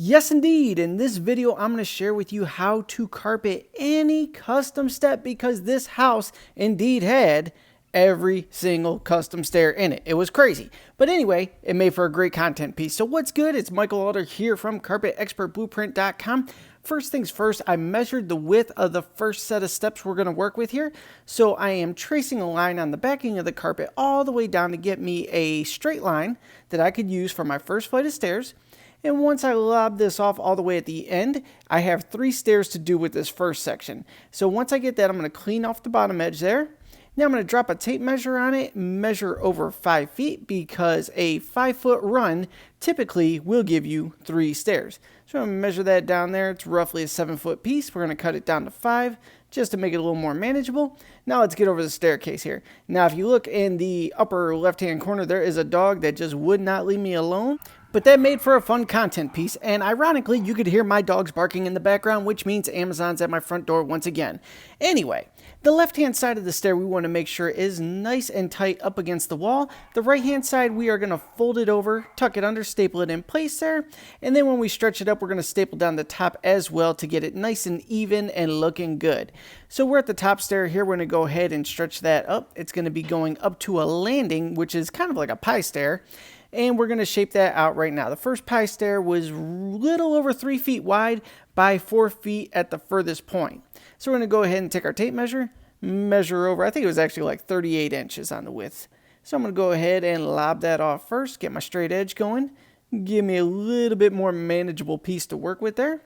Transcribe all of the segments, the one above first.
Yes, indeed. In this video, I'm going to share with you how to carpet any custom step because this house indeed had every single custom stair in it. It was crazy. But anyway, it made for a great content piece. So what's good? It's Michael Alder here from carpetexpertblueprint.com. First things first, I measured the width of the first set of steps we're going to work with here. So I am tracing a line on the backing of the carpet all the way down to get me a straight line that I could use for my first flight of stairs. And once I lob this off all the way at the end, I have 3 stairs to do with this first section. So once I get that, I'm going to clean off the bottom edge there. Now I'm going to drop a tape measure on it, measure over 5 feet because a 5-foot run typically will give you 3 stairs. So I'm going to measure that down there. It's roughly a 7-foot piece. We're going to cut it down to 5 just to make it a little more manageable. Now let's get over the staircase here. Now if you look in the upper left-hand corner, there is a dog that just would not leave me alone. But that made for a fun content piece, and ironically, you could hear my dogs barking in the background, which means Amazon's at my front door once again. Anyway, the left-hand side of the stair we want to make sure is nice and tight up against the wall. The right-hand side, we are going to fold it over, tuck it under, staple it in place there, and then when we stretch it up, we're going to staple down the top as well to get it nice and even and looking good. So we're at the top stair here. We're going to go ahead and stretch that up. It's going to be going up to a landing, which is kind of like a pie stair. And we're going to shape that out right now. The first pie stair was a little over 3 feet wide by 4 feet at the furthest point. So we're going to go ahead and take our tape measure, measure over, I think it was actually like 38 inches on the width. So I'm going to go ahead and lob that off first, get my straight edge going, give me a little bit more manageable piece to work with there.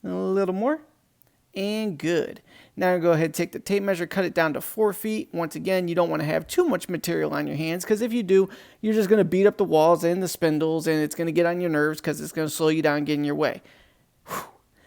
A little more. And good. Now go ahead and take the tape measure, cut it down to 4 feet. Once again, you don't want to have too much material on your hands because if you do, you're just going to beat up the walls and the spindles and it's going to get on your nerves because it's going to slow you down and get in your way. Whew.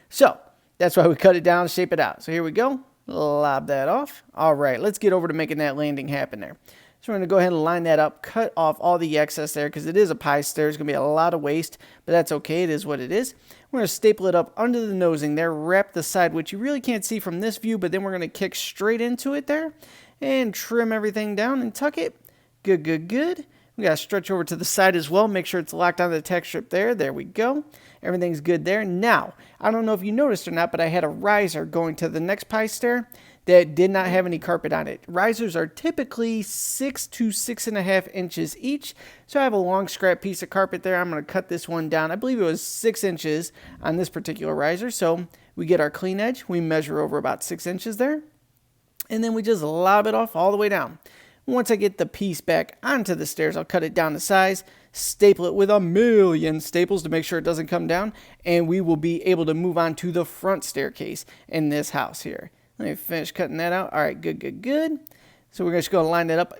So that's why we cut it down, shape it out. So here we go. Lob that off. All right, let's get over to making that landing happen there. So we're going to go ahead and line that up, cut off all the excess there because it is a pie stair. There's going to be a lot of waste, but that's okay. It is what it is. We're going to staple it up under the nosing there, wrap the side, which you really can't see from this view, but then we're going to kick straight into it there and trim everything down and tuck it. Good, good, good. We got to stretch over to the side as well. Make sure it's locked onto the tack strip there. There we go. Everything's good there. Now, I don't know if you noticed or not, but I had a riser going to the next pie stair that did not have any carpet on it. Risers are typically 6 to 6.5 inches each. So I have a long scrap piece of carpet there. I'm going to cut this one down. I believe it was 6 inches on this particular riser. So we get our clean edge. We measure over about 6 inches there. And then we just lob it off all the way down. Once I get the piece back onto the stairs, I'll cut it down to size, staple it with a million staples to make sure it doesn't come down, and we will be able to move on to the front staircase in this house here. Let me finish cutting that out. All right, good, good, good. So we're just going to line that up.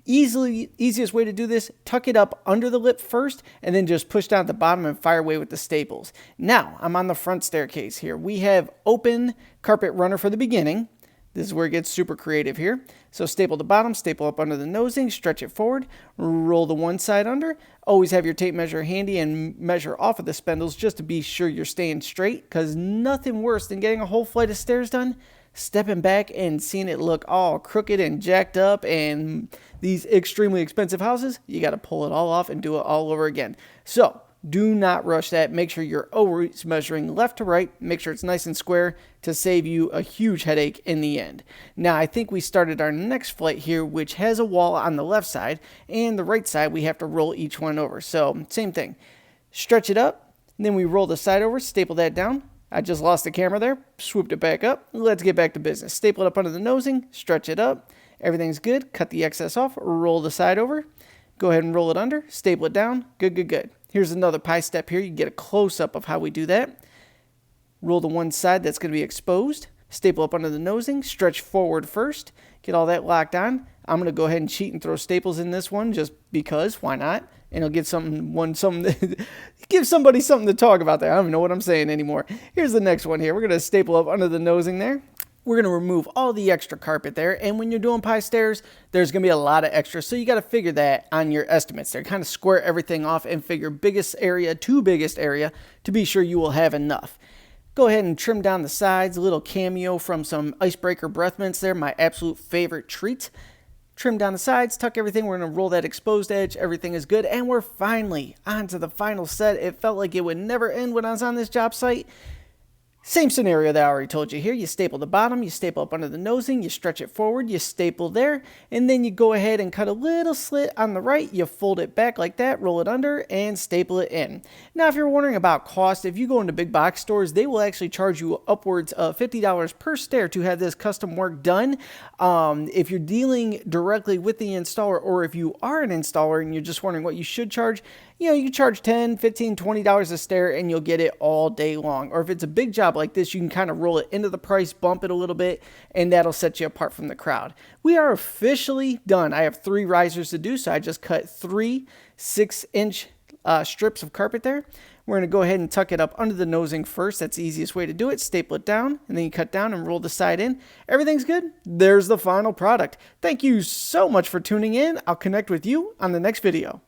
Easiest way to do this, tuck it up under the lip first, and then just push down at the bottom and fire away with the staples. Now, I'm on the front staircase here. We have open carpet runner for the beginning. This is where it gets super creative here. So staple the bottom, staple up under the nosing, stretch it forward, roll the one side under. Always have your tape measure handy and measure off of the spindles just to be sure you're staying straight, because nothing worse than getting a whole flight of stairs done, stepping back and seeing it look all crooked and jacked up, and these extremely expensive houses, you got to pull it all off and do it all over again. So do not rush that. Make sure you're always measuring left to right. Make sure it's nice and square to save you a huge headache in the end. Now, I think we started our next flight here, which has a wall on the left side, and the right side, we have to roll each one over. So same thing. Stretch it up, and then we roll the side over, staple that down. I just lost the camera there, swooped it back up. Let's get back to business. Staple it up under the nosing, stretch it up. Everything's good. Cut the excess off, roll the side over. Go ahead and roll it under, staple it down. Good, good, good. Here's another pie step here. You can get a close-up of how we do that. Roll the one side that's going to be exposed. Staple up under the nosing. Stretch forward first. Get all that locked on. I'm going to go ahead and cheat and throw staples in this one just because. Why not? And it'll get give somebody something to talk about there. I don't even know what I'm saying anymore. Here's the next one here. We're going to staple up under the nosing there. We're going to remove all the extra carpet there, and when you're doing pie stairs, there's going to be a lot of extra, so you got to figure that on your estimates there. Kind of square everything off and figure biggest area to biggest area to be sure you will have enough. Go ahead and trim down the sides, a little cameo from some icebreaker breath mints there, my absolute favorite treat. trim down the sides, tuck everything. We're going to roll that exposed edge. Everything is good. And we're finally on to the final set. It felt like it would never end when I was on this job site. Same scenario that I already told you here. You staple the bottom, you staple up under the nosing, you stretch it forward, you staple there, and then you go ahead and cut a little slit on the right, you fold it back like that, roll it under, and staple it in. Now, if you're wondering about cost, if you go into big box stores, they will actually charge you upwards of $50 per stair to have this custom work done. If you're dealing directly with the installer, or if you are an installer and you're just wondering what you should charge, you can charge $10, $15, $20 a stair and you'll get it all day long. Or if it's a big job like this, you can kind of roll it into the price, bump it a little bit, and that'll set you apart from the crowd. We are officially done. I have 3 risers to do, so I just cut 3 6-inch strips of carpet there. We're going to go ahead and tuck it up under the nosing first. That's the easiest way to do it. Staple it down, and then you cut down and roll the side in. Everything's good. There's the final product. Thank you so much for tuning in. I'll connect with you on the next video.